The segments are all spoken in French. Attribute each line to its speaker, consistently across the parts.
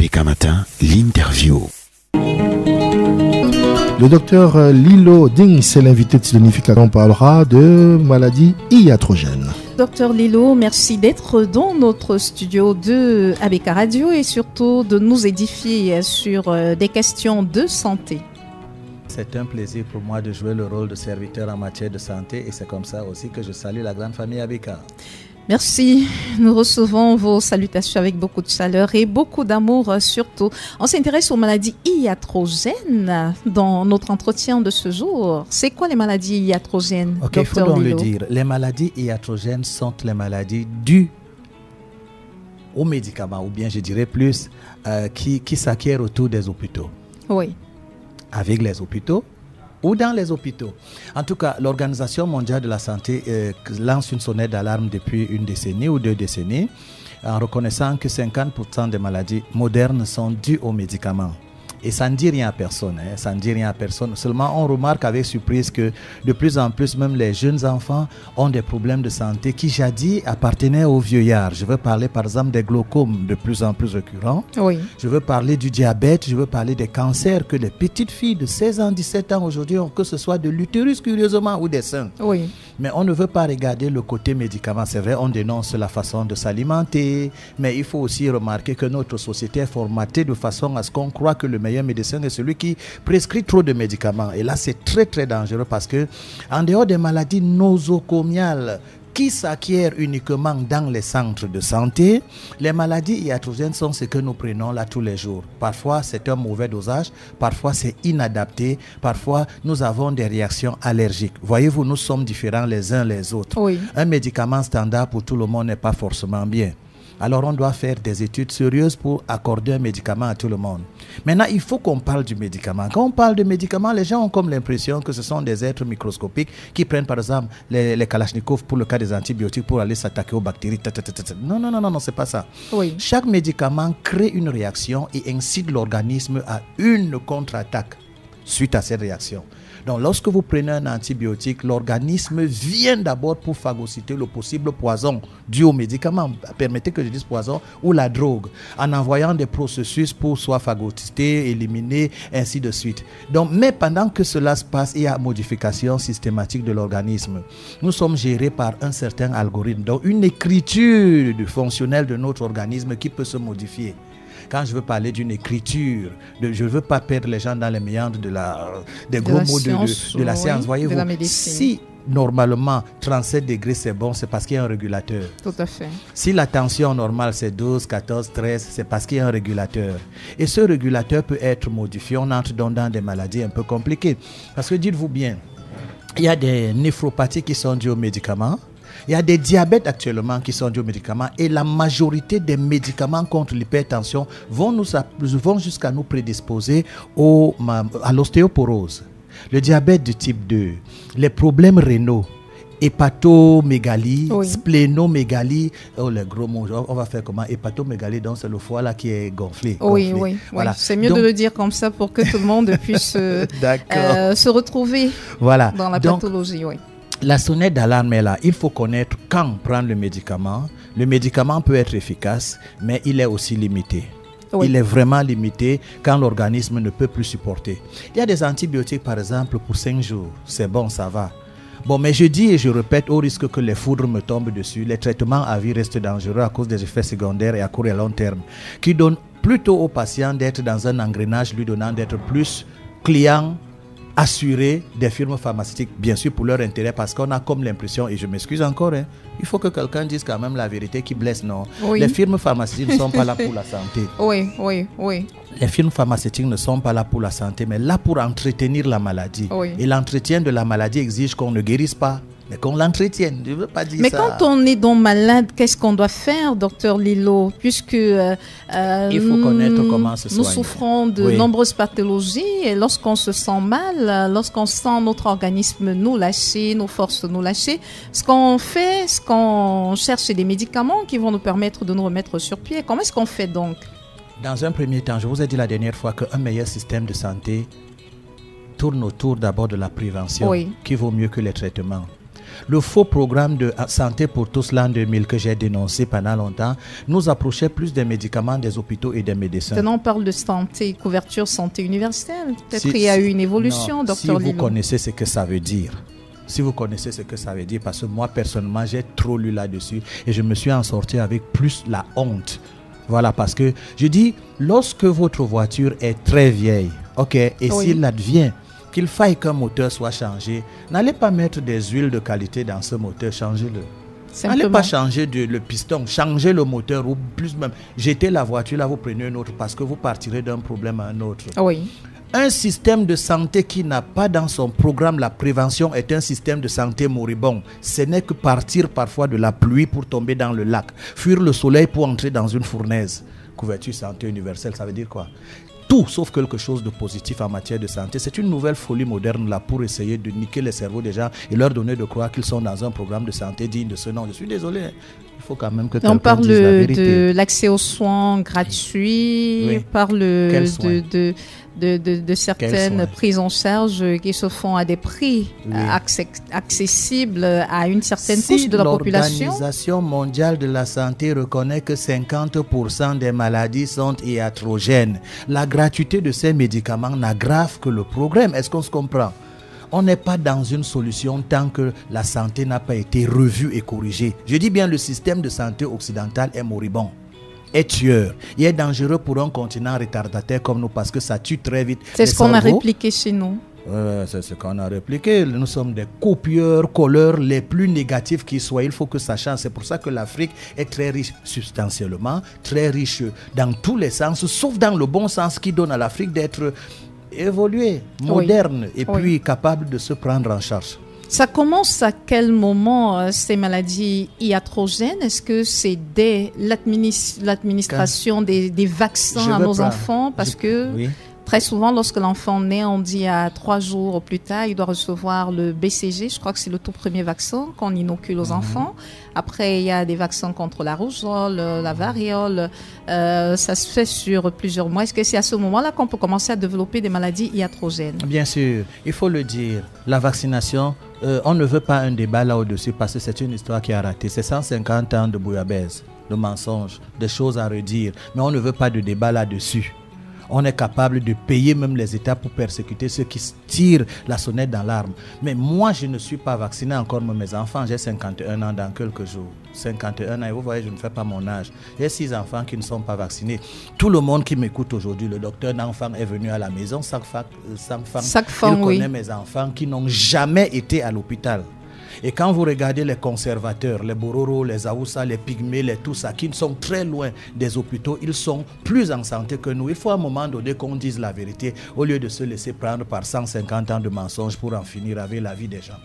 Speaker 1: Africa Matin, l'interview.
Speaker 2: Le docteur Lilo Ding, c'est l'invité de Sidonie-Fika. On parlera de maladies iatrogènes.
Speaker 3: Docteur Lilo, merci d'être dans notre studio de ABK Radio et surtout de nous édifier sur des questions de santé.
Speaker 4: C'est un plaisir pour moi de jouer le rôle de serviteur en matière de santé et c'est comme ça aussi que je salue la grande famille ABK.
Speaker 3: Merci. Nous recevons vos salutations avec beaucoup de chaleur et beaucoup d'amour surtout. On s'intéresse aux maladies iatrogènes dans notre entretien de ce jour. C'est quoi les maladies iatrogènes,
Speaker 4: Ok, il faut donc le dire. Les maladies iatrogènes sont les maladies dues aux médicaments, ou bien je dirais plus, qui s'acquièrent autour des hôpitaux.
Speaker 3: Oui.
Speaker 4: Avec les hôpitaux ou dans les hôpitaux. En tout cas, l'Organisation mondiale de la santé lance une sonnette d'alarme depuis une décennie ou 2 décennies en reconnaissant que 50% des maladies modernes sont dues aux médicaments. Et ça ne dit rien à personne, hein. Ça ne dit rien à personne. Seulement, on remarque avec surprise que de plus en plus, même les jeunes enfants ont des problèmes de santé qui jadis appartenaient aux vieillards. Je veux parler par exemple des glaucomes de plus en plus récurrents.
Speaker 3: Oui.
Speaker 4: Je veux parler du diabète, je veux parler des cancers que les petites filles de 16 ans, 17 ans aujourd'hui ont, que ce soit de l'utérus curieusement ou des seins.
Speaker 3: Oui.
Speaker 4: Mais on ne veut pas regarder le côté médicament. C'est vrai, on dénonce la façon de s'alimenter, mais il faut aussi remarquer que notre société est formatée de façon à ce qu'on croit que le meilleur médecin est celui qui prescrit trop de médicaments. Et là, c'est très très dangereux parce que en dehors des maladies nosocomiales qui s'acquièrent uniquement dans les centres de santé, les maladies iatrogènes sont ce que nous prenons là tous les jours. Parfois, c'est un mauvais dosage, parfois c'est inadapté, parfois nous avons des réactions allergiques. Voyez-vous, nous sommes différents les uns les autres.
Speaker 3: Oui.
Speaker 4: Un médicament standard pour tout le monde n'est pas forcément bien. Alors on doit faire des études sérieuses pour accorder un médicament à tout le monde. Maintenant, il faut qu'on parle du médicament. Quand on parle de médicaments, les gens ont comme l'impression que ce sont des êtres microscopiques qui prennent par exemple les Kalachnikov pour le cas des antibiotiques pour aller s'attaquer aux bactéries. Non, c'est pas ça.
Speaker 3: Oui.
Speaker 4: Chaque médicament crée une réaction et incite l'organisme à une contre-attaque suite à cette réaction. Donc, lorsque vous prenez un antibiotique, l'organisme vient d'abord pour phagocyter le possible poison dû au médicament. Permettez que je dise poison ou la drogue, en envoyant des processus pour soit phagocyter, éliminer, ainsi de suite. Donc, mais pendant que cela se passe, il y a modification systématique de l'organisme. Nous sommes gérés par un certain algorithme, donc une écriture fonctionnelle de notre organisme qui peut se modifier. Quand je veux parler d'une écriture, je ne veux pas perdre les gens dans les méandres des gros mots de la science. Voyez-vous, si normalement 37 degrés c'est bon, c'est parce qu'il y a un régulateur.
Speaker 3: Tout à fait.
Speaker 4: Si la tension normale c'est 12, 14, 13, c'est parce qu'il y a un régulateur. Et ce régulateur peut être modifié. On entre donc dans des maladies un peu compliquées. Parce que dites-vous bien, il y a des néphropathies qui sont dues aux médicaments. Il y a des diabètes actuellement qui sont dus aux médicaments et la majorité des médicaments contre l'hypertension vont jusqu'à nous prédisposer à l'ostéoporose, le diabète de type 2, les problèmes rénaux, hépatomégalie, oui. Splénomégalie, les gros mots, on va faire comment? Hépatomégalie, donc c'est le foie là qui est gonflé.
Speaker 3: Oui.
Speaker 4: Voilà.
Speaker 3: C'est mieux de le dire comme ça pour que tout le monde puisse se retrouver dans la pathologie. Oui.
Speaker 4: La sonnette d'alarme est là. Il faut connaître quand prendre le médicament. Le médicament peut être efficace, mais il est aussi limité. Oui. Il est vraiment limité quand l'organisme ne peut plus supporter. Il y a des antibiotiques, par exemple, pour 5 jours. C'est bon, ça va. Bon, mais je dis et je répète, au risque que les foudres me tombent dessus, les traitements à vie restent dangereux à cause des effets secondaires et à court et long terme, qui donnent plutôt au patient d'être dans un engrenage, lui donnant d'être plus client assurer des firmes pharmaceutiques, bien sûr pour leur intérêt, parce qu'on a comme l'impression, et je m'excuse encore, il faut que quelqu'un dise quand même la vérité qui blesse, non?
Speaker 3: Oui.
Speaker 4: Les firmes pharmaceutiques ne sont pas là pour la santé.
Speaker 3: Oui.
Speaker 4: Les firmes pharmaceutiques ne sont pas là pour la santé, mais là pour entretenir la maladie.
Speaker 3: Oui.
Speaker 4: Et l'entretien de la maladie exige qu'on ne guérisse pas, mais qu'on l'entretienne. Je ne veux pas dire
Speaker 3: mais
Speaker 4: ça.
Speaker 3: Mais quand on est donc malade, qu'est-ce qu'on doit faire, docteur Lilo? Puisque
Speaker 4: il faut connaître comment se soigner.
Speaker 3: Nous souffrons de nombreuses pathologies et lorsqu'on se sent mal, lorsqu'on sent notre organisme nous lâcher, nos forces nous lâcher, ce qu'on cherche des médicaments qui vont nous permettre de nous remettre sur pied. Comment est-ce qu'on fait donc?
Speaker 4: Dans un premier temps, je vous ai dit la dernière fois qu'un meilleur système de santé tourne autour d'abord de la prévention, qui vaut mieux que les traitements. Le faux programme de santé pour tous l'an 2000 que j'ai dénoncé pendant longtemps nous approchait plus des médicaments, des hôpitaux et des médecins.
Speaker 3: Maintenant, on parle de santé, couverture santé universelle. Peut-être qu'il y a eu une évolution, docteur Lilo.
Speaker 4: Si vous connaissez ce que ça veut dire. Si vous connaissez ce que ça veut dire, parce que moi, personnellement, j'ai trop lu là-dessus et je me suis en sorti avec plus la honte. Voilà, parce que je dis, lorsque votre voiture est très vieille, ok, et s'il advient qu'il faille qu'un moteur soit changé, n'allez pas mettre des huiles de qualité dans ce moteur, changez-le. N'allez pas changer le piston, changez le moteur ou plus même, jetez la voiture là, vous prenez une autre parce que vous partirez d'un problème à un autre.
Speaker 3: Oui.
Speaker 4: Un système de santé qui n'a pas dans son programme la prévention est un système de santé moribond. Ce n'est que partir parfois de la pluie pour tomber dans le lac, fuir le soleil pour entrer dans une fournaise. Couverture santé universelle, ça veut dire quoi? Tout sauf quelque chose de positif en matière de santé. C'est une nouvelle folie moderne là pour essayer de niquer les cerveaux des gens et leur donner de croire qu'ils sont dans un programme de santé digne de ce nom. Je suis désolé. Il faut quand même que quelqu'un dise la vérité.
Speaker 3: On parle de l'accès aux soins gratuits,
Speaker 4: oui.
Speaker 3: On parle de certaines prises en charge qui se font à des prix accessibles à une certaine couche de la population.
Speaker 4: L'Organisation mondiale de la santé reconnaît que 50% des maladies sont iatrogènes. La gratuité de ces médicaments n'aggrave que le problème. Est-ce qu'on se comprend? On n'est pas dans une solution tant que la santé n'a pas été revue et corrigée. Je dis bien, le système de santé occidental est moribond, est tueur. Il est dangereux pour un continent retardataire comme nous parce que ça tue très vite.
Speaker 3: C'est ce qu'on a répliqué chez nous.
Speaker 4: C'est ce qu'on a répliqué. Nous sommes des copieurs, colleurs les plus négatifs qui soient. Il faut que ça change. C'est pour ça que l'Afrique est très riche substantiellement, très riche dans tous les sens, sauf dans le bon sens qui donne à l'Afrique d'être évoluée, moderne et puis capable de se prendre en charge.
Speaker 3: Ça commence à quel moment ces maladies iatrogènes? Est-ce que c'est dès l'administration des vaccins à nos enfants? Parce que très souvent, lorsque l'enfant naît, on dit à 3 jours ou plus tard, il doit recevoir le BCG. Je crois que c'est le tout premier vaccin qu'on inocule aux enfants. Après, il y a des vaccins contre la rougeole, la variole. Ça se fait sur plusieurs mois. Est-ce que c'est à ce moment-là qu'on peut commencer à développer des maladies iatrogènes? Bien
Speaker 4: sûr, il faut le dire. La vaccination, on ne veut pas un débat là au-dessus parce que c'est une histoire qui a raté. C'est 150 ans de bouillabaisse, de mensonges, des choses à redire. Mais on ne veut pas de débat là-dessus. On est capable de payer même les États pour persécuter ceux qui tirent la sonnette dans l'arme. Mais moi, je ne suis pas vacciné encore, mes enfants. J'ai 51 ans dans quelques jours. 51 ans, et vous voyez, je ne fais pas mon âge. J'ai 6 enfants qui ne sont pas vaccinés. Tout le monde qui m'écoute aujourd'hui, le docteur d'enfants est venu à la maison. Chaque femme, connaît mes enfants qui n'ont jamais été à l'hôpital. Et quand vous regardez les conservateurs, les Bororo, les Aoussa, les Pygmées, les tout ça, qui sont très loin des hôpitaux, ils sont plus en santé que nous. Il faut à un moment donné qu'on dise la vérité, au lieu de se laisser prendre par 150 ans de mensonges pour en finir avec la vie des gens.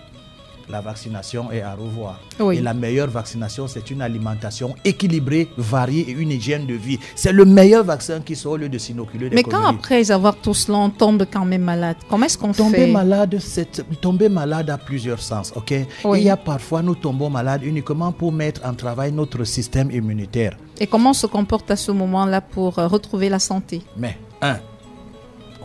Speaker 4: La vaccination est à revoir. Et la meilleure vaccination, c'est une alimentation équilibrée, variée et une hygiène de vie. C'est le meilleur vaccin qui soit au lieu de s'inoculer des conneries.
Speaker 3: Mais quand après avoir tout cela, on tombe quand même malade, comment est-ce qu'on fait?
Speaker 4: Tomber malade a plusieurs sens, ok? Et il y a parfois, nous tombons malades uniquement pour mettre en travail notre système immunitaire.
Speaker 3: Et comment on se comporte à ce moment-là pour retrouver la santé?
Speaker 4: Mais,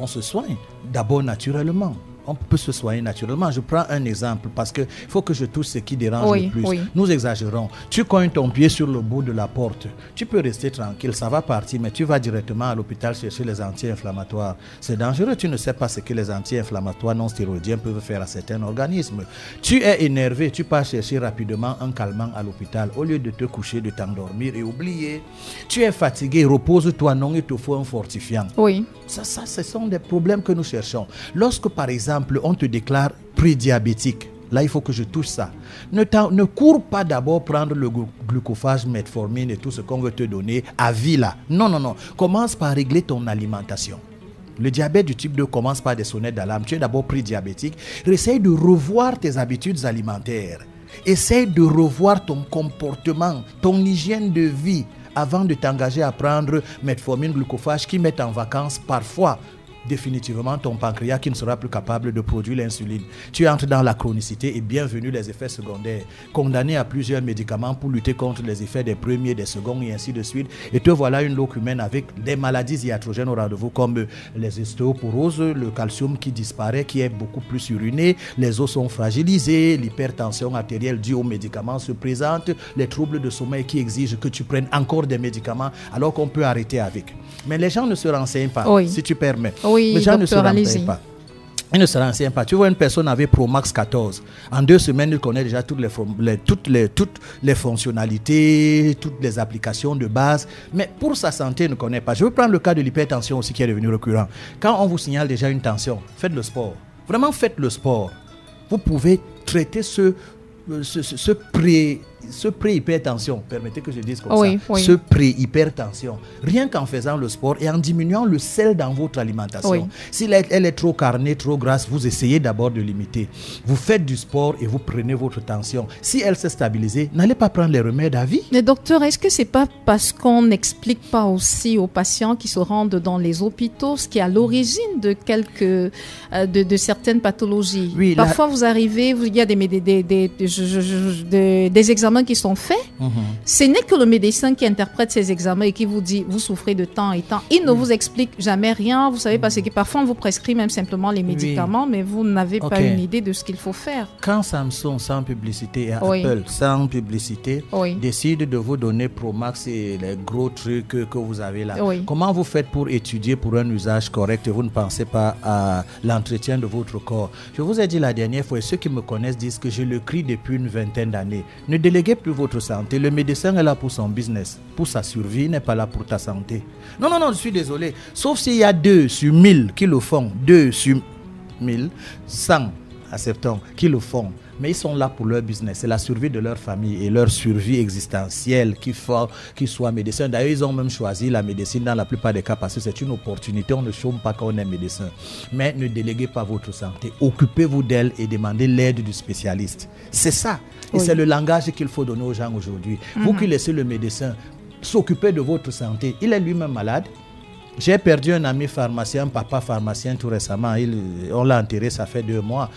Speaker 4: on se soigne d'abord naturellement. On peut se soigner naturellement. Je prends un exemple parce qu'il faut que je touche ce qui dérange le plus. Nous exagérons. Tu cognes ton pied sur le bout de la porte. Tu peux rester tranquille, ça va partir, mais tu vas directement à l'hôpital chercher les anti-inflammatoires. C'est dangereux. Tu ne sais pas ce que les anti-inflammatoires non stéroïdiens peuvent faire à certains organismes. Tu es énervé, tu pars chercher rapidement un calmant à l'hôpital au lieu de te coucher, de t'endormir et oublier. Tu es fatigué, repose-toi, non, il te faut un fortifiant. Ça, ce sont des problèmes que nous cherchons. Lorsque, par exemple, on te déclare prédiabétique, là, il faut que je touche ça. Ne cours pas d'abord prendre le glucophage, metformine et tout ce qu'on veut te donner à vie là. Non. Commence par régler ton alimentation. Le diabète du type 2 commence par des sonnettes d'alarme. Tu es d'abord prédiabétique. Essaye de revoir tes habitudes alimentaires. Essaye de revoir ton comportement, ton hygiène de vie avant de t'engager à prendre metformine, glucophage qui mettent en vacances parfois définitivement ton pancréas qui ne sera plus capable de produire l'insuline. Tu entres dans la chronicité et bienvenue les effets secondaires. Condamné à plusieurs médicaments pour lutter contre les effets des premiers, des seconds et ainsi de suite. Et te voilà une loque humaine avec des maladies iatrogènes au rendez-vous comme les ostéoporoses, le calcium qui disparaît, qui est beaucoup plus uriné, les os sont fragilisés, l'hypertension artérielle due aux médicaments se présente, les troubles de sommeil qui exigent que tu prennes encore des médicaments alors qu'on peut arrêter avec. Mais les gens ne se renseignent pas, si tu permets.
Speaker 3: Oui,
Speaker 4: les gens
Speaker 3: docteur,
Speaker 4: ne se renseignent pas. Ils ne se renseignent pas. Tu vois, une personne avait Promax 14. En 2 semaines, il connaît déjà toutes les fonctionnalités, toutes les applications de base. Mais pour sa santé, il ne connaît pas. Je veux prendre le cas de l'hypertension aussi qui est devenu récurrent. Quand on vous signale déjà une tension, faites le sport. Vraiment, faites le sport. Vous pouvez traiter ce pré-hypertension, permettez que je dise comme ça, ce pré-hypertension, rien qu'en faisant le sport et en diminuant le sel dans votre alimentation. Si elle est trop carnée, trop grasse, vous essayez d'abord de limiter. Vous faites du sport et vous prenez votre tension. Si elle s'est stabilisée, n'allez pas prendre les remèdes à vie.
Speaker 3: Mais docteur, est-ce que c'est pas parce qu'on n'explique pas aussi aux patients qui se rendent dans les hôpitaux ce qui est à l'origine de de certaines pathologies?
Speaker 4: Oui,
Speaker 3: parfois vous arrivez, il y a des examens qui sont faits. Ce n'est que le médecin qui interprète ces examens et qui vous dit vous souffrez de temps et temps. Il ne vous explique jamais rien. Vous savez, parce que parfois on vous prescrit même simplement les médicaments, mais vous n'avez pas une idée de ce qu'il faut faire.
Speaker 4: Quand Samsung, sans publicité, et Apple, sans publicité, décide de vous donner Promax et les gros trucs que vous avez là, comment vous faites pour étudier pour un usage correct et vous ne pensez pas à l'entretien de votre corps? Je vous ai dit la dernière fois, et ceux qui me connaissent disent que je le crie depuis une vingtaine d'années. Ne déléguez plus votre santé. Le médecin est là pour son business, pour sa survie, il n'est pas là pour ta santé. Non, je suis désolé. Sauf s'il y a 2 sur 1000 qui le font, 2 sur 1000, 100, acceptons, qui le font. Mais ils sont là pour leur business, c'est la survie de leur famille et leur survie existentielle qu'il faut qu'ils soient médecins. D'ailleurs, ils ont même choisi la médecine dans la plupart des cas parce que c'est une opportunité. On ne chôme pas quand on est médecin. Mais ne déléguez pas votre santé. Occupez-vous d'elle et demandez l'aide du spécialiste. C'est ça. Et c'est le langage qu'il faut donner aux gens aujourd'hui. Vous qui laissez le médecin s'occuper de votre santé, il est lui-même malade. J'ai perdu un ami pharmacien, papa pharmacien tout récemment. On l'a enterré, ça fait 2 mois.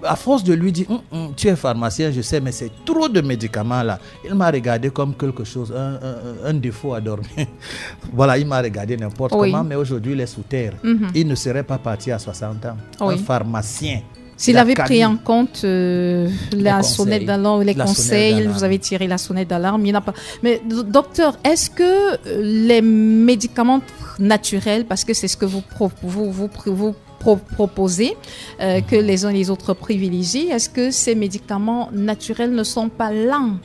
Speaker 4: À force de lui dire, tu es pharmacien, je sais, mais c'est trop de médicaments là. Il m'a regardé comme quelque chose, un défaut à dormir. Voilà, il m'a regardé n'importe comment, mais aujourd'hui il est sous terre. Il ne serait pas parti à 60 ans. Un pharmacien.
Speaker 3: S'il avait pris en compte la sonnette d'alarme, les conseils, vous avez tiré la sonnette d'alarme, il n'y en a pas. Mais docteur, est-ce que les médicaments naturels, parce que c'est ce que vous proposez, que les uns et les autres privilégient, est-ce que ces médicaments naturels ne sont pas lents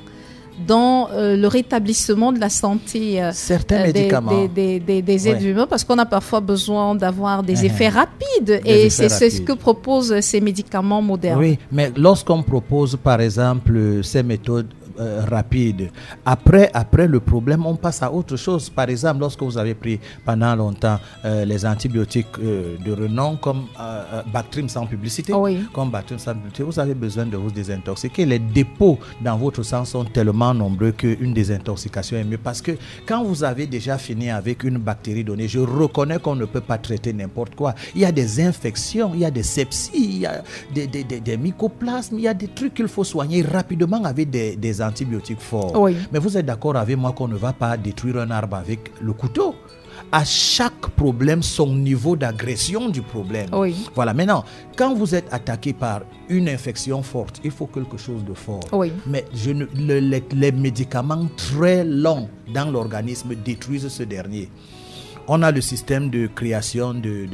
Speaker 3: dans le rétablissement de la santé des êtres humains, parce qu'on a parfois besoin d'avoir des effets rapides et c'est ce que proposent ces médicaments modernes.
Speaker 4: Oui, mais lorsqu'on propose par exemple ces méthodes rapide. Après le problème, on passe à autre chose. Par exemple, lorsque vous avez pris pendant longtemps les antibiotiques de renom comme Bactrim sans publicité, vous avez besoin de vous désintoxiquer. Les dépôts dans votre sang sont tellement nombreux qu'une désintoxication est mieux. Parce que quand vous avez déjà fini avec une bactérie donnée, je reconnais qu'on ne peut pas traiter n'importe quoi. Il y a des infections, il y a des sepsies, il y a des mycoplasmes, il y a des trucs qu'il faut soigner rapidement avec des antibiotiques forts. Mais vous êtes d'accord avec moi qu'on ne va pas détruire un arbre avec le couteau. À chaque problème, son niveau d'agression du problème. Voilà, maintenant, quand vous êtes attaqué par une infection forte, il faut quelque chose de fort. Mais les médicaments très longs dans l'organisme détruisent ce dernier. On a le système de création de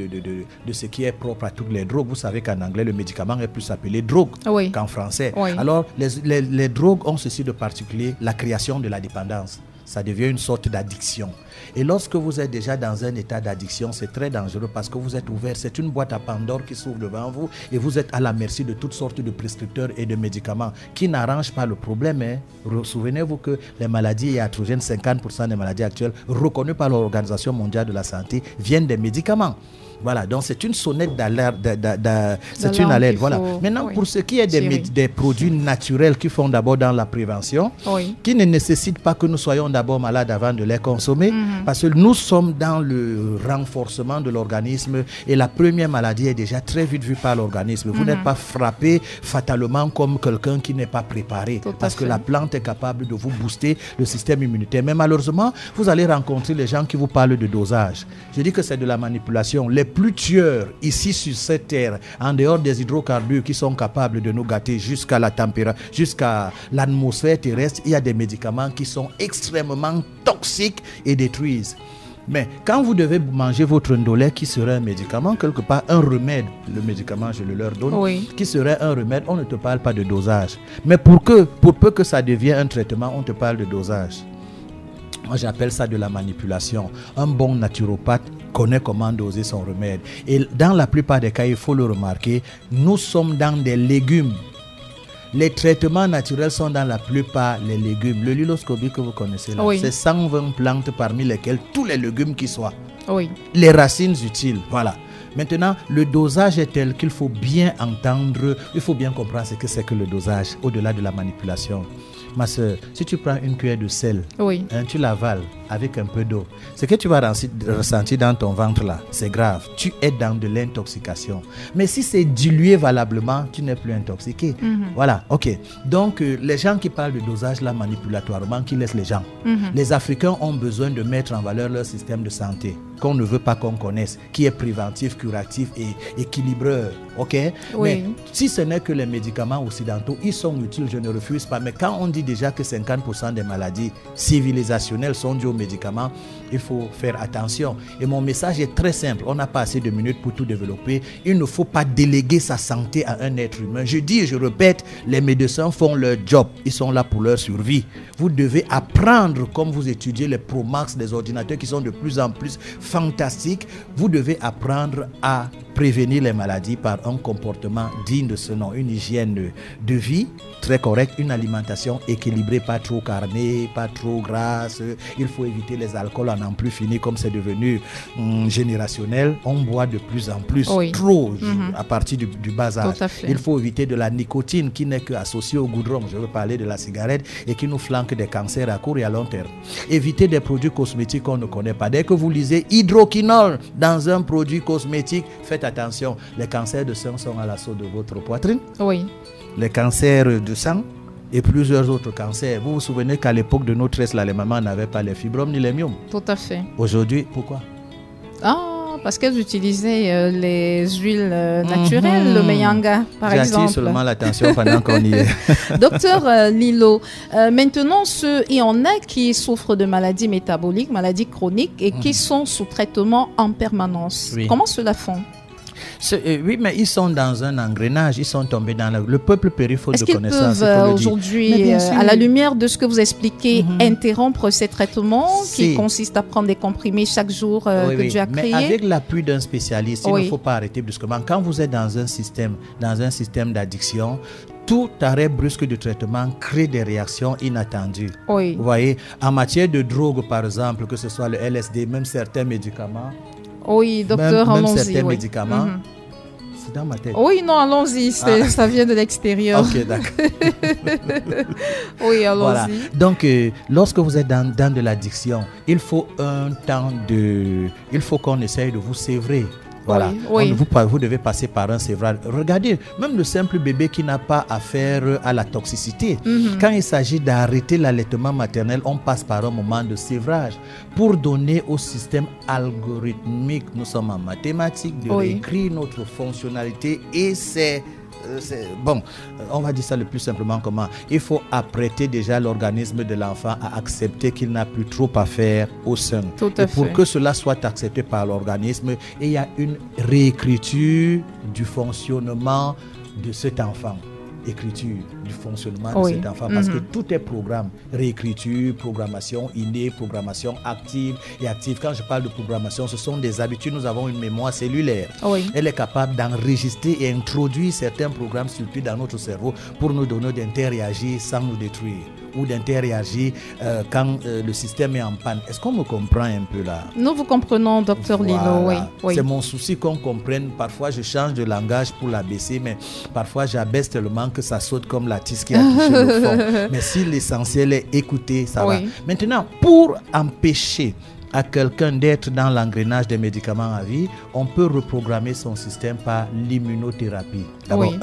Speaker 4: ce qui est propre à toutes les drogues. Vous savez qu'en anglais, le médicament est plus appelé drogue qu'en français. Alors, les drogues ont ceci de particulier, la création de la dépendance. Ça devient une sorte d'addiction. Et lorsque vous êtes déjà dans un état d'addiction, c'est très dangereux parce que vous êtes ouvert. C'est une boîte à Pandore qui s'ouvre devant vous et vous êtes à la merci de toutes sortes de prescripteurs et de médicaments qui n'arrangent pas le problème. Souvenez-vous que les maladies iatrogènes, 50% des maladies actuelles reconnues par l'Organisation mondiale de la santé, viennent des médicaments. Voilà, donc c'est une sonnette d'alerte, c'est une alerte. Voilà. Maintenant, pour ce qui est des produits naturels qui font d'abord dans la prévention, qui ne nécessitent pas que nous soyons d'abord malades avant de les consommer, parce que nous sommes dans le renforcement de l'organisme et la première maladie est déjà très vite vue par l'organisme. Vous n'êtes pas frappé fatalement comme quelqu'un qui n'est pas préparé, parce que la plante est capable de vous booster le système immunitaire. Mais malheureusement, vous allez rencontrer les gens qui vous parlent de dosage. Je dis que c'est de la manipulation. Les plus tueurs ici sur cette terre, en dehors des hydrocarbures qui sont capables de nous gâter jusqu'à la température, jusqu'à l'atmosphère terrestre, il y a des médicaments qui sont extrêmement toxiques et détruisent. Mais quand vous devez manger votre ndolé, qui serait un médicament, quelque part un remède, le médicament je le leur donne, qui serait un remède, on ne te parle pas de dosage. Mais pour peu que ça devienne un traitement, on te parle de dosage. Moi j'appelle ça de la manipulation. Un bon naturopathe connaît comment doser son remède. Et dans la plupart des cas, il faut le remarquer, nous sommes dans des légumes. Les traitements naturels sont dans la plupart les légumes. Le liloscobie que vous connaissez là, c'est 120 plantes parmi lesquelles tous les légumes qui soient. Les racines utiles, voilà. Maintenant, le dosage est tel qu'il faut bien entendre, il faut bien comprendre ce que c'est que le dosage, au-delà de la manipulation. Ma soeur, si tu prends une cuillère de sel, tu l'avales avec un peu d'eau, ce que tu vas ressentir dans ton ventre là, c'est grave. Tu es dans de l'intoxication. Mais si c'est dilué valablement, tu n'es plus intoxiqué. Voilà, ok. Donc, les gens qui parlent de dosage là manipulatoirement, qui laissent les gens. Les Africains ont besoin de mettre en valeur leur système de santé, qu'on ne veut pas qu'on connaisse, qui est préventif, curatif et équilibreur. Ok? Mais si ce n'est que les médicaments occidentaux, ils sont utiles, je ne refuse pas. Mais quand on dit déjà que 50% des maladies civilisationnelles sont dues aux médicaments, il faut faire attention. Et mon message est très simple. On n'a pas assez de minutes pour tout développer. Il ne faut pas déléguer sa santé à un être humain. Je dis et je répète, les médecins font leur job. Ils sont là pour leur survie. Vous devez apprendre, comme vous étudiez les Promax, des ordinateurs qui sont de plus en plus fantastiques, vous devez apprendre à prévenir les maladies par un comportement digne de ce nom, une hygiène de vie très correcte, une alimentation équilibrée, pas trop carnée, pas trop grasse. Il faut éviter les alcools à n'en plus finir, comme c'est devenu générationnel. On boit de plus en plus, trop, à partir du bas âge. Il faut éviter de la nicotine qui n'est qu'associée au goudron, je veux parler de la cigarette, et qui nous flanque des cancers à court et à long terme. Évitez des produits cosmétiques qu'on ne connaît pas. Dès que vous lisez hydroquinone dans un produit cosmétique, faites attention, les cancers de sein sont à l'assaut de votre poitrine. Les cancers de sang et plusieurs autres cancers. Vous vous souvenez qu'à l'époque de notre là, les mamans n'avaient pas les fibromes ni les myomes.
Speaker 3: Tout à fait.
Speaker 4: Aujourd'hui, pourquoi?
Speaker 3: Parce qu'elles utilisaient les huiles naturelles, le Meyanga, par exemple.
Speaker 4: J'attire seulement l'attention pendant qu'on y est.
Speaker 3: Docteur Lilo, maintenant, il y en a qui souffrent de maladies métaboliques, maladies chroniques, et qui sont sous traitement en permanence. Comment cela font?
Speaker 4: Oui, mais ils sont dans un engrenage, ils sont tombés dans le peuple périt faute de connaissances.
Speaker 3: Est-ce qu'ils peuvent aujourd'hui, à la lumière de ce que vous expliquez, interrompre ces traitements qui consistent à prendre des comprimés chaque jour que Dieu a créé?
Speaker 4: Mais avec l'appui d'un spécialiste, il ne faut pas arrêter brusquement. Quand vous êtes dans un système d'addiction, tout arrêt brusque de traitement crée des réactions inattendues. Vous voyez, en matière de drogue, par exemple, que ce soit le LSD, même certains médicaments.
Speaker 3: Oui, docteur,
Speaker 4: allons-y. Même certains médicaments. C'est dans ma tête.
Speaker 3: Oui, non, allons-y. Ça vient de l'extérieur.
Speaker 4: Ok, d'accord.
Speaker 3: Oui, allons-y. Voilà.
Speaker 4: Donc, lorsque vous êtes dans de l'addiction, il faut qu'on essaye de vous sévrer. Voilà. Vous devez passer par un sévrage. Regardez, même le simple bébé qui n'a pas affaire à la toxicité, quand il s'agit d'arrêter l'allaitement maternel, on passe par un moment de sévrage pour donner au système algorithmique, nous sommes en mathématiques, de réécrire notre fonctionnalité et on va dire ça le plus simplement comment. Il faut apprêter déjà l'organisme de l'enfant à accepter qu'il n'a plus trop à faire au sein. Et pour que cela soit accepté par l'organisme, il y a une réécriture du fonctionnement de cet enfant. écriture du fonctionnement de cet enfant, parce que tout est programme, réécriture, programmation innée, programmation active et active. Quand je parle de programmation, ce sont des habitudes. Nous avons une mémoire cellulaire. Elle est capable d'enregistrer et introduire certains programmes circuits dans notre cerveau pour nous donner d'interagir sans nous détruire, ou d'interagir quand le système est en panne. Est-ce qu'on me comprend un peu là?
Speaker 3: Nous vous comprenons, Dr Lilo. Oui.
Speaker 4: C'est mon souci qu'on comprenne. Parfois je change de langage pour l'abaisser, mais parfois j'abaisse tellement que ça saute comme la tisse qui a touché le fond. Mais si l'essentiel est écouter, ça va. Maintenant, pour empêcher à quelqu'un d'être dans l'engrenage des médicaments à vie, on peut reprogrammer son système par l'immunothérapie. D'abord,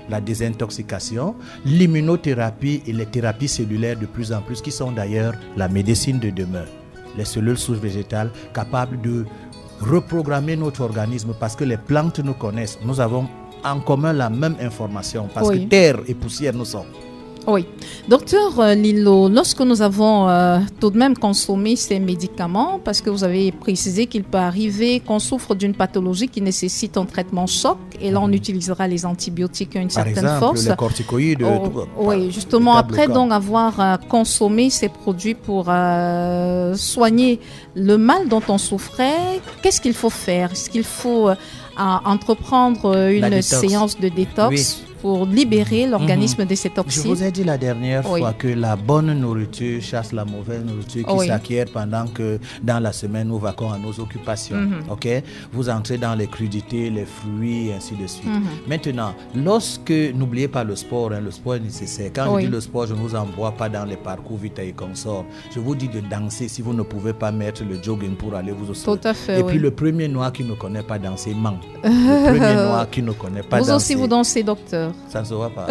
Speaker 4: la désintoxication, l'immunothérapie et les thérapies cellulaires de plus en plus, qui sont d'ailleurs la médecine de demain. Les cellules souches végétales capables de reprogrammer notre organisme, parce que les plantes nous connaissent. Nous avons en commun la même information, parce que terre et poussière nous sommes.
Speaker 3: Oui. Docteur Lilo, lorsque nous avons tout de même consommé ces médicaments, parce que vous avez précisé qu'il peut arriver qu'on souffre d'une pathologie qui nécessite un traitement choc, et là on utilisera les antibiotiques à une certaine force.
Speaker 4: Les corticoïdes.
Speaker 3: Oui, justement, après donc avoir consommé ces produits pour soigner le mal dont on souffrait, qu'est-ce qu'il faut faire? Est-ce qu'il faut entreprendre une séance de détox pour libérer l'organisme de ces toxines?
Speaker 4: Je vous ai dit la dernière fois que la bonne nourriture chasse la mauvaise nourriture qui s'acquiert pendant que dans la semaine nous vaquons à nos occupations. Vous entrez dans les crudités, les fruits et ainsi de suite. Maintenant, lorsque, n'oubliez pas le sport, le sport est nécessaire. Quand je dis le sport, je ne vous envoie pas dans les parcours Vita et consorts. Je vous dis de danser si vous ne pouvez pas mettre le jogging pour aller vous au sport.
Speaker 3: Tout à fait,
Speaker 4: et puis le premier noir qui ne connaît pas danser ment. Le premier noir qui ne connaît pas danser.
Speaker 3: Vous aussi vous dansez, docteur?
Speaker 4: Ça ne se voit pas.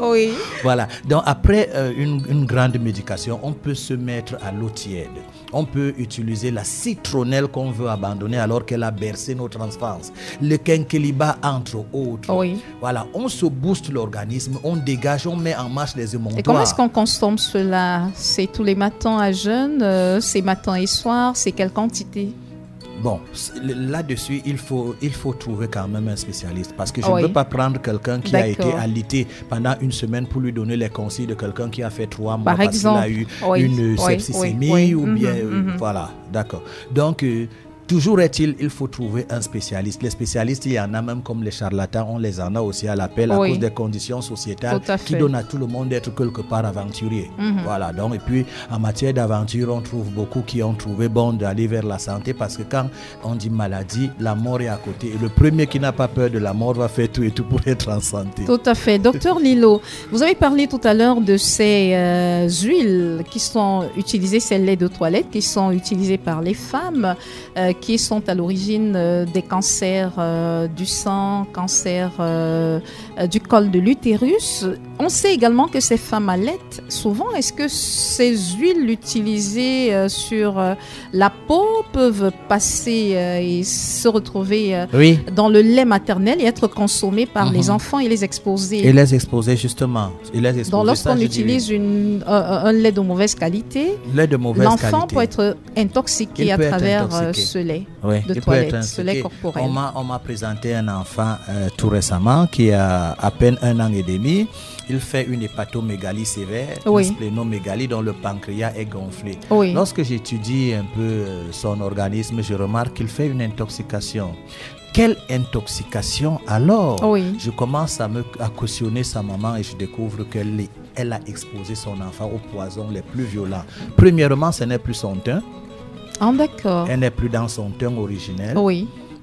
Speaker 3: Oui.
Speaker 4: Voilà. Donc après une grande médication, on peut se mettre à l'eau tiède. On peut utiliser la citronnelle qu'on veut abandonner alors qu'elle a bercé notre enfance. Le quinqueliba, entre autres. Voilà. On se booste l'organisme, on dégage, on met en marche les émonctoires.
Speaker 3: Et comment est-ce qu'on consomme cela? C'est tous les matins à jeûne, c'est matin et soir, c'est quelle quantité?
Speaker 4: Bon, là-dessus, il faut trouver quand même un spécialiste, parce que je ne peux pas prendre quelqu'un qui a été alité pendant une semaine pour lui donner les conseils de quelqu'un qui a fait 3 mois parce qu'il a eu une septicémie ou bien... Voilà, d'accord. Donc... toujours est-il, il faut trouver un spécialiste. Les spécialistes, il y en a même comme les charlatans, on les en a aussi à l'appel à cause des conditions sociétales qui donnent à tout le monde d'être quelque part aventurier. Voilà, donc, et puis en matière d'aventure, on trouve beaucoup qui ont trouvé bon d'aller vers la santé, parce que quand on dit maladie, la mort est à côté. Et le premier qui n'a pas peur de la mort va faire tout et tout pour être en santé.
Speaker 3: Tout à fait. Docteur Lilo, vous avez parlé tout à l'heure de ces huiles qui sont utilisées, ces laits de toilette qui sont utilisés par les femmes, qui sont à l'origine des cancers du sang, cancer du col de l'utérus. On sait également que ces femmes allaitent souvent. Est-ce que ces huiles utilisées sur la peau peuvent passer et se retrouver dans le lait maternel et être consommées par les enfants et les exposer?
Speaker 4: Et les exposer, justement.
Speaker 3: Donc lorsqu'on utilise un lait de mauvaise qualité, l'enfant peut être intoxiqué à travers ce lait de toilette, ce lait corporel.
Speaker 4: On m'a présenté un enfant tout récemment qui a à peine 1 an et demi. Il fait une hépatomégalie sévère, une splénomégalie dont le pancréas est gonflé. Lorsque j'étudie un peu son organisme, je remarque qu'il fait une intoxication. Quelle intoxication alors? Je commence à cautionner sa maman et je découvre qu'elle a exposé son enfant aux poisons les plus violents. Premièrement, ce n'est plus son teint.
Speaker 3: D'accord.
Speaker 4: Elle n'est plus dans son teint originel.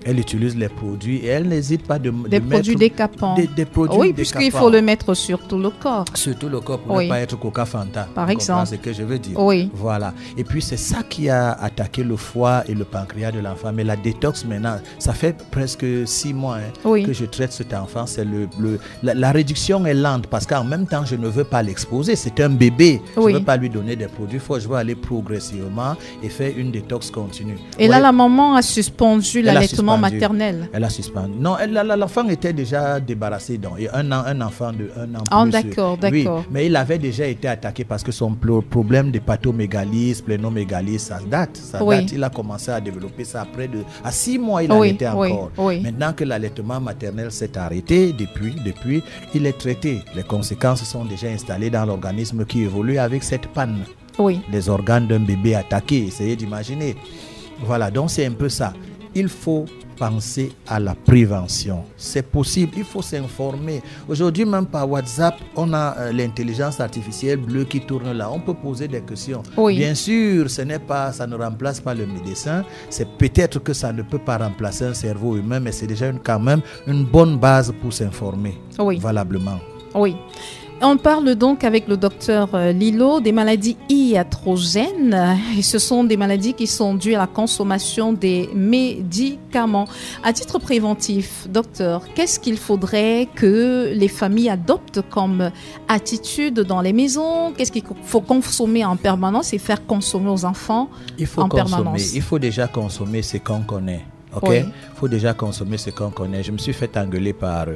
Speaker 4: Elle utilise les produits et elle n'hésite pas de mettre
Speaker 3: produits décapants.
Speaker 4: Des produits
Speaker 3: puisqu'il faut le mettre sur tout le corps.
Speaker 4: Sur tout le corps pour ne pas être Coca Fanta.
Speaker 3: Par exemple.
Speaker 4: C'est ce que je veux dire. Voilà. Et puis c'est ça qui a attaqué le foie et le pancréas de l'enfant. Mais la détox maintenant, ça fait presque 6 mois que je traite cet enfant. C'est la réduction est lente parce qu'en même temps, je ne veux pas l'exposer. C'est un bébé. Je ne veux pas lui donner des produits forts. Je veux aller progressivement et faire une détox continue.
Speaker 3: Et là, la maman a suspendu l'allaitement l'allaitement
Speaker 4: suspendu.
Speaker 3: maternel.
Speaker 4: Elle a suspendu. Non, l'enfant était déjà débarrassé. Donc, et un enfant de 1 an
Speaker 3: Ah,
Speaker 4: plus.
Speaker 3: d'accord,
Speaker 4: Oui,
Speaker 3: d'accord.
Speaker 4: mais il avait déjà été attaqué parce que son problème de patomégalie, splénomégalie, ça date.
Speaker 3: Oui.
Speaker 4: Il a commencé à développer ça à 6 mois, il
Speaker 3: Oui,
Speaker 4: allaitait
Speaker 3: oui,
Speaker 4: encore.
Speaker 3: oui.
Speaker 4: Maintenant que l'allaitement maternel s'est arrêté, depuis, il est traité. Les conséquences sont déjà installées dans l'organisme qui évolue avec cette panne.
Speaker 3: Oui.
Speaker 4: Les organes d'un bébé attaqué, essayez d'imaginer. Voilà, donc c'est un peu ça. Il faut penser à la prévention. C'est possible, il faut s'informer. Aujourd'hui, même par WhatsApp, on a l'intelligence artificielle bleue qui tourne là. On peut poser des questions.
Speaker 3: Oui.
Speaker 4: Bien sûr, ça ne remplace pas le médecin. C'est peut-être que ça ne peut pas remplacer un cerveau humain, mais c'est déjà quand même une bonne base pour s'informer valablement.
Speaker 3: Oui. On parle donc avec le docteur Lilo des maladies iatrogènes. Et ce sont des maladies qui sont dues à la consommation des médicaments. À titre préventif, docteur, qu'est-ce qu'il faudrait que les familles adoptent comme attitude dans les maisons? Qu'est-ce qu'il faut consommer en permanence et faire consommer aux enfants en permanence?
Speaker 4: Il faut déjà consommer ce qu'on connaît. Ok,
Speaker 3: Oui.
Speaker 4: faut déjà consommer ce qu'on connaît. Je me suis fait engueuler par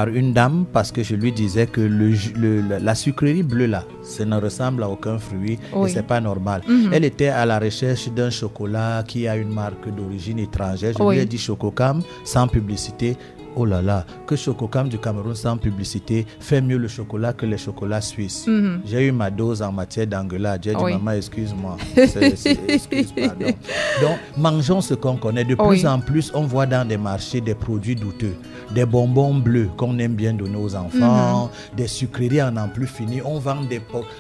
Speaker 4: une dame parce que je lui disais que la sucrerie bleue là, ça ne ressemble à aucun fruit et c'est pas normal. Elle était à la recherche d'un chocolat qui a une marque d'origine étrangère. Je lui ai dit Chococam sans publicité. Oh là là, que Chococam du Cameroun sans publicité fait mieux le chocolat que les chocolats suisses. J'ai eu ma dose en matière d'engueulade. J'ai dit, maman, excuse-moi. Excuse, pardon. Donc, mangeons ce qu'on connaît. De plus en plus, on voit dans des marchés des produits douteux. Des bonbons bleus qu'on aime bien donner aux enfants, des sucreries à n'en plus finir. On vend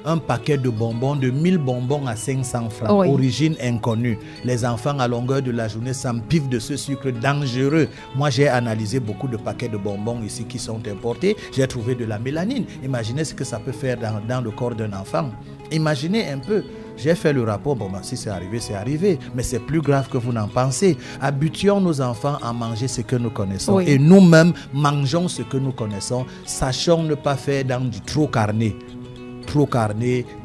Speaker 4: un paquet de bonbons, de 1000 bonbons à 500 francs, origine inconnue. Les enfants, à longueur de la journée, s'empivent de ce sucre dangereux. Moi, j'ai analysé beaucoup de paquets de bonbons ici qui sont importés. J'ai trouvé de la mélanine. Imaginez ce que ça peut faire dans le corps d'un enfant. Imaginez un peu. J'ai fait le rapport, si c'est arrivé, c'est arrivé. Mais c'est plus grave que vous n'en pensez. Habituons nos enfants à manger ce que nous connaissons. Et nous-mêmes, mangeons ce que nous connaissons. Sachons ne pas faire dans du trop carné,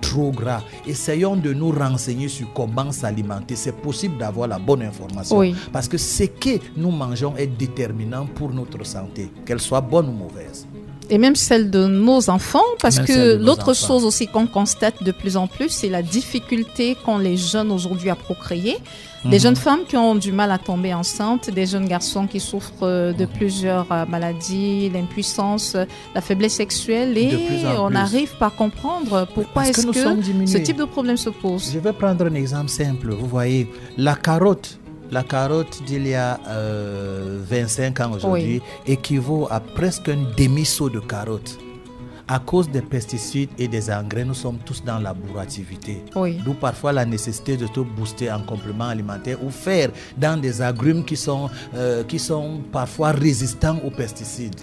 Speaker 4: trop gras. Essayons de nous renseigner sur comment s'alimenter. C'est possible d'avoir la bonne information. Parce que ce que nous mangeons est déterminant pour notre santé, qu'elle soit bonne ou mauvaise.
Speaker 3: Et même celle de nos enfants, parce que l'autre chose aussi qu'on constate de plus en plus, c'est la difficulté qu'ont les jeunes aujourd'hui à procréer. Des jeunes femmes qui ont du mal à tomber enceintes, des jeunes garçons qui souffrent de plusieurs maladies, l'impuissance, la faiblesse sexuelle, et on n'arrive pas à comprendre pourquoi est-ce que ce type de problème se pose.
Speaker 4: Je vais prendre un exemple simple. Vous voyez, la carotte d'il y a 25 ans aujourd'hui équivaut à presque un demi-seau de carotte. À cause des pesticides et des engrais, nous sommes tous dans la bourrativité. D'où parfois la nécessité de tout booster en complément alimentaire ou faire dans des agrumes qui sont parfois résistants aux pesticides.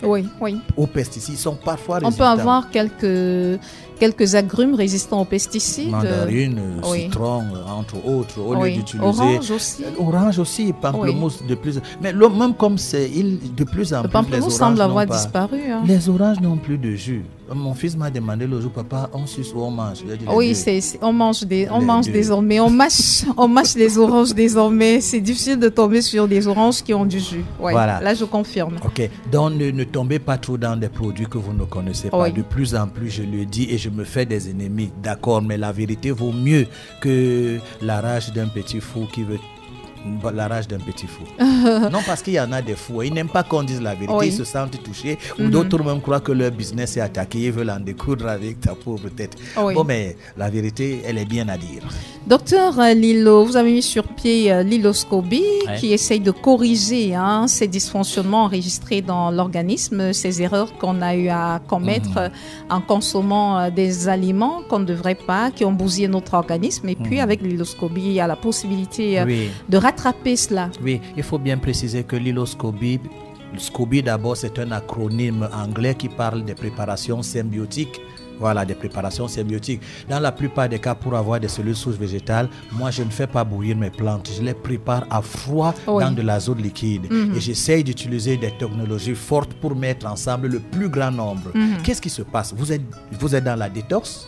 Speaker 4: Aux pesticides, ils sont parfois résistants.
Speaker 3: On peut avoir quelques agrumes résistants aux pesticides.
Speaker 4: Mandarine, citron, entre autres, au lieu d'utiliser...
Speaker 3: Orange aussi.
Speaker 4: Orange aussi, pamplemousse de plus... Mais même comme c'est de plus en plus...
Speaker 3: Le pamplemousse semble avoir disparu.
Speaker 4: Les oranges n'ont plus de jus. Mon fils m'a demandé le jour, papa, on suce ou on mange?
Speaker 3: On mange désormais. On mâche les oranges désormais. C'est difficile de tomber sur des oranges qui ont du jus. Voilà. Là, je confirme.
Speaker 4: Ok. Donc, ne tombez pas trop dans des produits que vous ne connaissez pas. De plus en plus, je le dis et je me fais des ennemis. D'accord, mais la vérité vaut mieux que la rage d'un petit fou qui veut... La rage d'un petit fou. Non, parce qu'il y en a des fous. Ils n'aiment pas qu'on dise la vérité. Ils se sentent touchés. Ou d'autres même croient que leur business est attaqué. Ils veulent en découdre avec ta pauvre tête. Bon, mais la vérité, elle est bien à dire.
Speaker 3: Docteur Lilo, vous avez mis sur pied l'Iloscobie qui essaye de corriger ces dysfonctionnements enregistrés dans l'organisme, ces erreurs qu'on a eu à commettre en consommant des aliments qu'on ne devrait pas, qui ont bousillé notre organisme. Et puis, avec l'Iloscobie, il y a la possibilité de rattraper cela.
Speaker 4: Oui, il faut bien préciser que l'Iloscobie, SCOBY d'abord, c'est un acronyme anglais qui parle des préparations symbiotiques. Voilà, des préparations symbiotiques. Dans la plupart des cas, pour avoir des cellules souches végétales, moi, je ne fais pas bouillir mes plantes. Je les prépare à froid dans de l'azote liquide. Et j'essaye d'utiliser des technologies fortes pour mettre ensemble le plus grand nombre. Qu'est-ce qui se passe? Vous êtes dans la détox?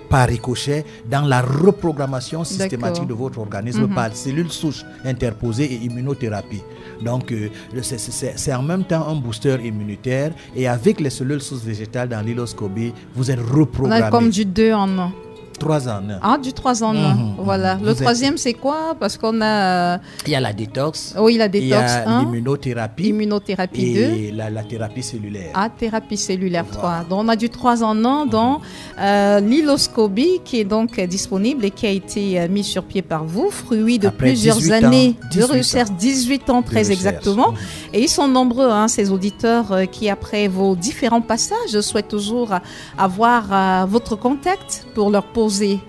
Speaker 4: par ricochet dans la reprogrammation systématique de votre organisme par cellules souches interposées et immunothérapie. Donc, c'est en même temps un booster immunitaire et avec les cellules souches végétales dans l'hiloscobie, vous êtes reprogrammé.
Speaker 3: On a comme du 2 en 1.
Speaker 4: 3 en 1.
Speaker 3: Ah, du 3 en 1. Voilà. Le troisième, c'est quoi? Parce qu'on a...
Speaker 4: Il y a la détox.
Speaker 3: Oui, la détox.
Speaker 4: Il y a l'immunothérapie.
Speaker 3: Immunothérapie 2.
Speaker 4: Et la thérapie cellulaire.
Speaker 3: Ah, thérapie cellulaire 3. Donc, on a du 3 en 1 dans l'hiloscobie qui est donc disponible et qui a été mis sur pied par vous, fruit de plusieurs années de recherche, 18 ans très exactement. Et ils sont nombreux, ces auditeurs qui, après vos différents passages, souhaitent toujours avoir votre contact pour leur poser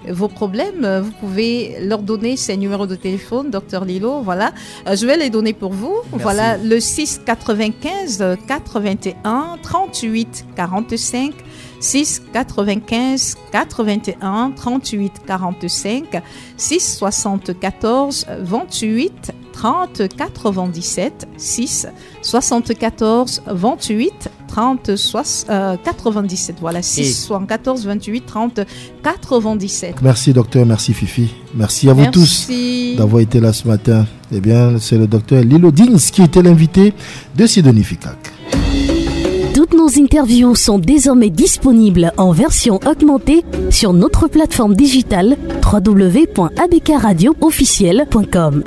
Speaker 3: vos problèmes. Vous pouvez leur donner ces numéros de téléphone, Dr Lilo. Voilà, je vais les donner pour vous.
Speaker 4: Merci.
Speaker 3: Voilà, le 6 95 81 38 45. 6 95 81 38 45, 6 74 28 30 97, 6 74 28 30 97. Voilà, 6 74 28 30 97.
Speaker 2: Merci docteur, merci Fifi. Merci à vous tous d'avoir été là ce matin. Eh bien, c'est le docteur Lilo Dings qui était l'invité de Sidonie Fikak.
Speaker 5: Toutes nos interviews sont désormais disponibles en version augmentée sur notre plateforme digitale www.abkradioofficiel.com.